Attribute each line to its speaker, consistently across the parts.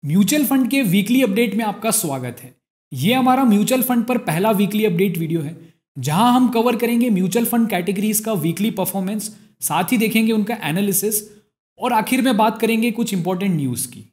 Speaker 1: Mutual fund के weekly update में आपका स्वागत है। ये हमारा म्यूचुअल फंड पर पहला वीकली अपडेट वीडियो है, जहां हम कवर करेंगे म्यूचुअल फंड कैटेगरीज का वीकली परफॉर्मेंस, साथ ही देखेंगे उनका एनालिसिस और आखिर में बात करेंगे कुछ इंपॉर्टेंट न्यूज़ की।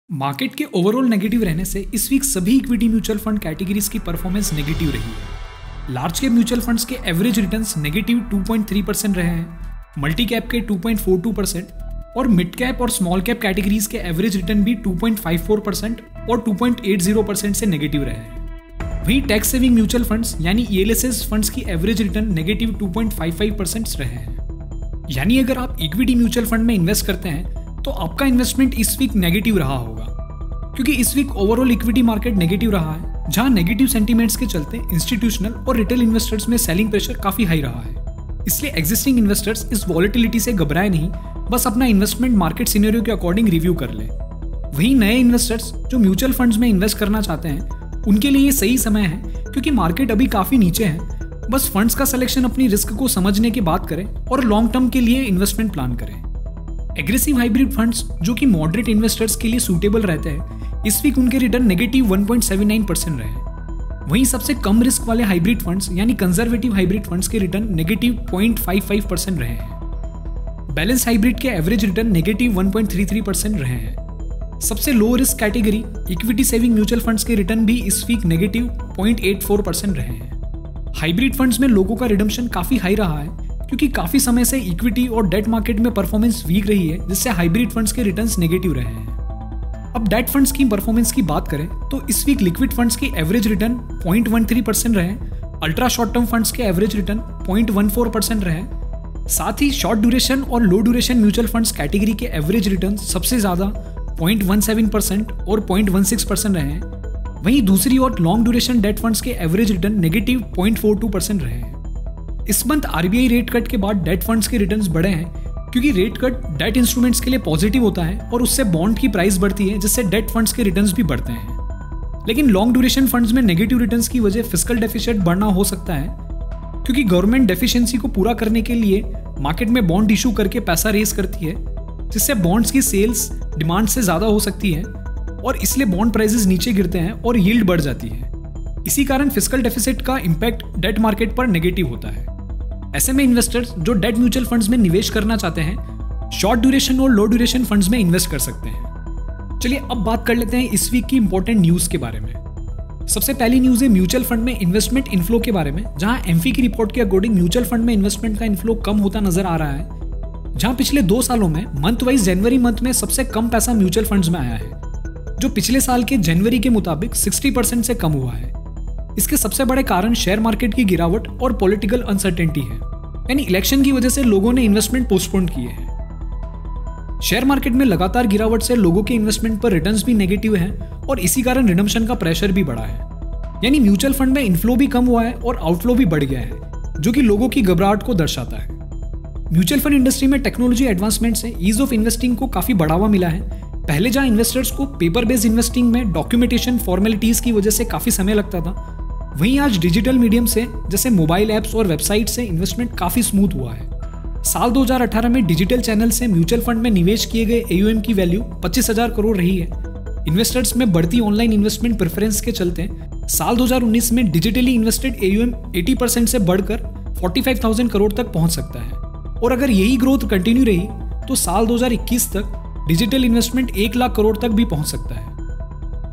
Speaker 1: मार्केट के ओवरऑल नेगेटिव रहने से इस वीक सभी इक्विटी म्यूचुअल फंड कैटेगरीज की परफॉर्मेंस नेगेटिव रही है। लार्ज कैप म्यूचुअल फंड्स के एवरेज रिटर्न्स नेगेटिव 2.3% रहे हैं, मल्टी कैप के 2.42% और मिड कैप और स्मॉल कैप कैटेगरीज के एवरेज रिटर्न भी 2.54% और 2.80% से नेगेटिव रहे हैं। वहीं टैक्स सेविंग म्यूचुअल फंड्स यानी ELSS फंड्स की एवरेज रिटर्न नेगेटिव 2.55% रहे हैं। यानी अगर आप इक्विटी म्यूचुअल फंड में इन्वेस्ट करते हैं तो आपका इन्वेस्टमेंट इस वीक नेगेटिव रहा होगा, क्योंकि इस week overall equity market negative रहा है, जहां नेगेटिव सेंटीमेंट्स के चलते इंस्टीट्यूशनल और रिटेल इन्वेस्टर्स में सेलिंग प्रेशर काफी हाई रहा है। इसलिए एग्जिस्टिंग इन्वेस्टर्स इस वॉलेटिलिटी से घबराए नहीं, बस अपना इन्वेस्टमेंट मार्केट सिनेरियो के अकॉर्डिंग रिव्यू कर ले। वहीं नए इन्वेस्टर्स जो म्यूचुअल फंड्स में इन्वेस्ट करना चाहते हैं उनके लिए ये सही समय है, क्योंकि मार्केट अभी काफी नीचे है। बस फंड्स का सिलेक्शन अपनी रिस्क को समझने के बाद करें और लॉन्ग टर्म के लिए इन्वेस्टमेंट प्लान करें। एग्रेसिव हाइब्रिड फंड्स जो कि मॉडरेट इन्वेस्टर्स के लिए सूटेबल रहते हैं, इस वीक उनके रिटर्न नेगेटिव 1.79% रहे। वहीं सबसे कम रिस्क वाले हाइब्रिड फंड्स यानी कंजर्वेटिव हाइब्रिड फंड्स के रिटर्न नेगेटिव 0.55% रहे हैं। बैलेंस हाइब्रिड के एवरेज रिटर्न नेगेटिव 1.33% रहे हैं। सबसे low risk category equity saving mutual funds के रिटर्न भी इस वीक नेगेटिव 0.84% रहे हैं। हाइब्रिड फंड्स में लोगों का रिडम्पशन काफी हाई रहा है, क्योंकि काफी समय से इक्विटी और डेट मार्केट में परफॉर्मेंस वीक रही है, जिससे हाइब्रिड फंड्स के रिटर्न्स नेगेटिव रहे हैं। अब डेट फंड्स की परफॉर्मेंस की बात करें तो इस वीक लिक्विड फंड्स की एवरेज रिटर्न 0.13% रहे, अल्ट्रा शॉर्ट टर्म फंड्स के एवरेज रिटर्न 0.14% रहे। साथ ही शॉर्ट ड्यूरेशन और लो ड्यूरेशन म्यूचुअल फंड्स कैटेगरी के एवरेज रिटर्न सबसे ज्यादा 0.17% और 0.16% रहे हैं। वहीं दूसरी ओर लॉन्ग ड्यूरेशन डेट फंड्स के एवरेज रिटर्न नेगेटिव 0.42% रहे हैं। इस मंथ RBI रेट कट के बाद डेट फंड्स के रिटर्न्स बढ़े हैं, क्योंकि रेट कट डेट इंस्ट्रूमेंट्स के लिए पॉजिटिव होता है और उससे बॉन्ड की प्राइस बढ़ती है, जिससे डेट फंड्स के रिटर्न्स भी बढ़ते हैं। लेकिन लॉन्ग ड्यूरेशन फंड्स में नेगेटिव रिटर्न्स की वजह फिस्कल डेफिसिट बढ़ना हो सकता है, क्योंकि गवर्नमेंट डेफिशिएंसी को पूरा करने के लिए मार्केट में बॉन्ड इशू करके पैसा रेज करती है, जिससे बॉन्ड्स की सेल्स डिमांड से ज्यादा हो सकती है और इसलिए बॉन्ड प्राइसेस नीचे गिरते हैं और यील्ड बढ़ जाती है। इसी कारण फिस्कल डेफिसिट का इंपैक्ट डेट मार्केट पर नेगेटिव होता है। ऐसे में इन्वेस्टर्स जो डेट म्यूचुअल फंड्स में निवेश करना चाहते हैं, शॉर्ट ड्यूरेशन और लो ड्यूरेशन फंड्स में इन्वेस्ट कर सकते हैं। चलिए अब बात कर लेते हैं इस वीक की इंपॉर्टेंट न्यूज के बारे में। सबसे पहली न्यूज है म्यूचुअल फंड में इन्वेस्टमेंट इनफ्लो के बारे में, जहां एमफी की रिपोर्ट के अकॉर्डिंग म्यूचुअल फंड में इन्वेस्टमेंट का इनफ्लो कम होता नजर आ रहा है, जहां पिछले 2 सालों में मंथ वाइज जनवरी मंथ में सबसे कम पैसा म्यूचुअल फंड्स में आया है, जो पिछले साल के जनवरी के मुताबिक 60% से कम हुआ है। इसके सबसे बड़े कारण शेयर मार्केट की गिरावट और पॉलिटिकल अनसर्टेनिटी है, यानी इलेक्शन की वजह से लोगों ने इन्वेस्टमेंट पोस्टपोन किए हैं। शेयर मार्केट में लगातार गिरावट से लोगों के इन्वेस्टमेंट पर रिटर्न्स भी नेगेटिव हैं और इसी कारण रिडम्पशन का प्रेशर भी बढ़ा है। यानी म्यूचुअल फंड में इनफ्लो भी कम हुआ है और आउटफ्लो भी बढ़ गया है, जो कि लोगों की घबराहट को दर्शाता है। म्यूचुअल फंड इंडस्ट्री में टेक्नोलॉजी एडवांसमेंट से ईज ऑफ इन्वेस्टिंग को काफी बढ़ावा मिला है। पहले जहां इन्वेस्टर्स को पेपर बेस्ड इन्वेस्टिंग में डॉक्यूमेंटेशन फॉर्मेलिटीज की वजह से काफी समय लगता था, वहीं आज डिजिटल मीडियम से जैसे मोबाइल ऐप्स और वेबसाइट से इन्वेस्टमेंट काफी स्मूथ हुआ है। साल 2018 में डिजिटल चैनल से म्यूचुअल फंड में निवेश किए गए AUM की वैल्यू 25,000 करोड़ रही है। इन्वेस्टर्स में बढ़ती ऑनलाइन इन्वेस्टमेंट प्रेफरेंस के चलते साल 2019 में डिजिटली इन्वेस्टेड AUM 80% से बढ़कर 45,000 करोड़ तक पहुंच सकता है, और अगर यही ग्रोथ कंटिन्यू रही तो साल 2021 तक डिजिटल इन्वेस्टमेंट 1 लाख करोड़ तक भी पहुंच सकता है।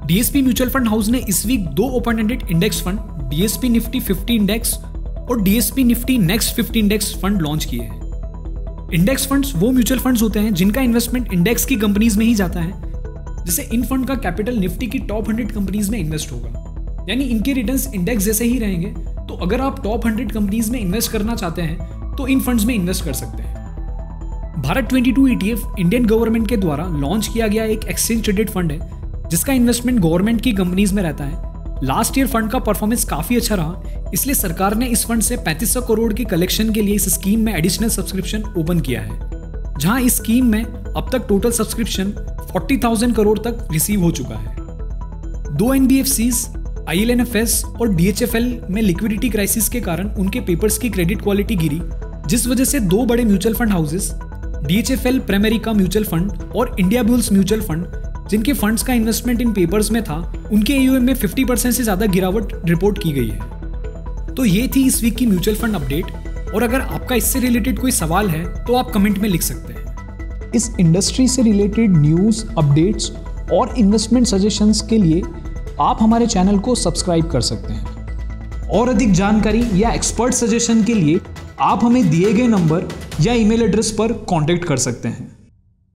Speaker 1: DSP म्यूचुअल फंड हाउस ने इस week 2 open ended index fund DSP Nifty 50 index और DSP Nifty next 50 index fund launch किए हैं। इंडेक्स फंड्स वो म्यूचुअल फंड्स होते हैं जिनका इन्वेस्टमेंट इंडेक्स की कंपनीज में ही जाता है। जैसे इन फंड का कैपिटल निफ्टी की टॉप 100 कंपनीज में इन्वेस्ट होगा, यानी इनके रिटर्न्स इंडेक्स जैसे ही रहेंगे। तो अगर आप टॉप 100 कंपनीज में इन्वेस्ट करना चाहते हैं तो इन फंड्स में इन्वेस्ट कर सकते हैं। भारत 22 ETF इंडियन गवर्नमेंट के द्वारा लॉन्च किया गया एक एक्सचेंज ट्रेडेड फंड है, जिसका इन्वेस्टमेंट गवर्नमेंट की कंपनीज में रहता है। लास्ट ईयर फंड का परफॉर्मेंस काफी अच्छा रहा, इसलिए सरकार ने इस फंड से 3500 करोड़ की कलेक्शन के लिए इस स्कीम में एडिशनल सब्सक्रिप्शन ओपन किया है, जहां इस स्कीम में अब तक टोटल सब्सक्रिप्शन 40,000 करोड़ तक रिसीव हो चुका है। 2 NBFCs, IL&FS और DHFL में लिक्विडिटी क्राइसिस के कारण उनके पेपर्स की क्रेडिट क्वालिटी गिरी, जिस वजह से 2 बड़े mutual fund houses DHFL primary का म्यूचुअल फंड और इंडिया बुल्स म्यूचुअल फंड जिनके फंड्स का इन्वेस्टमेंट इन पेपर्स में था, उनके AUM में 50% से ज़्यादा गिरावट रिपोर्ट की गई है। तो ये थी इस वीक की म्यूचुअल फंड अपडेट, और अगर आपका इससे रिलेटेड कोई सवाल है तो आप कमेंट में लिख सकते हैं। इस इंडस्ट्री से रिलेटेड न्यूज़, अपडेट्स और इन्वेस्टमेंट सजेशंस के लिए आप हमारे चैनल को सब्सक्राइब कर सकते हैं। और अधिक जानकारी या एक्सपर्ट सजेशन के लिए आप हमें दिए गए नंबर या ईमेल एड्रेस पर कॉन्टैक्ट कर सकते हैं।